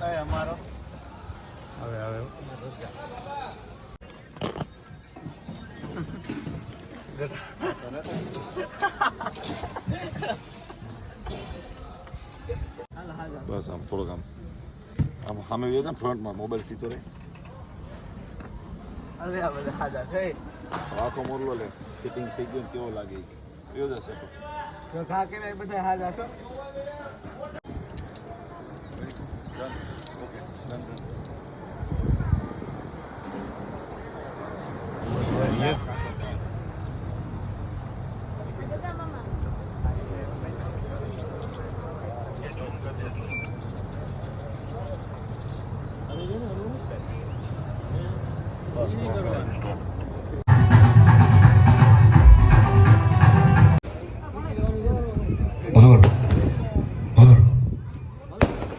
અમારો હવે હવે બસ આમ થોડોક આમ સામે આવ્યો ને ફ્રન્ટમાં મોબાઈલ સીધો રહે આખો મોરલો લે સેટિંગ થઈ ગયો કેવો લાગે એવો જ હશે ખા કે બધા હાજા છો બસ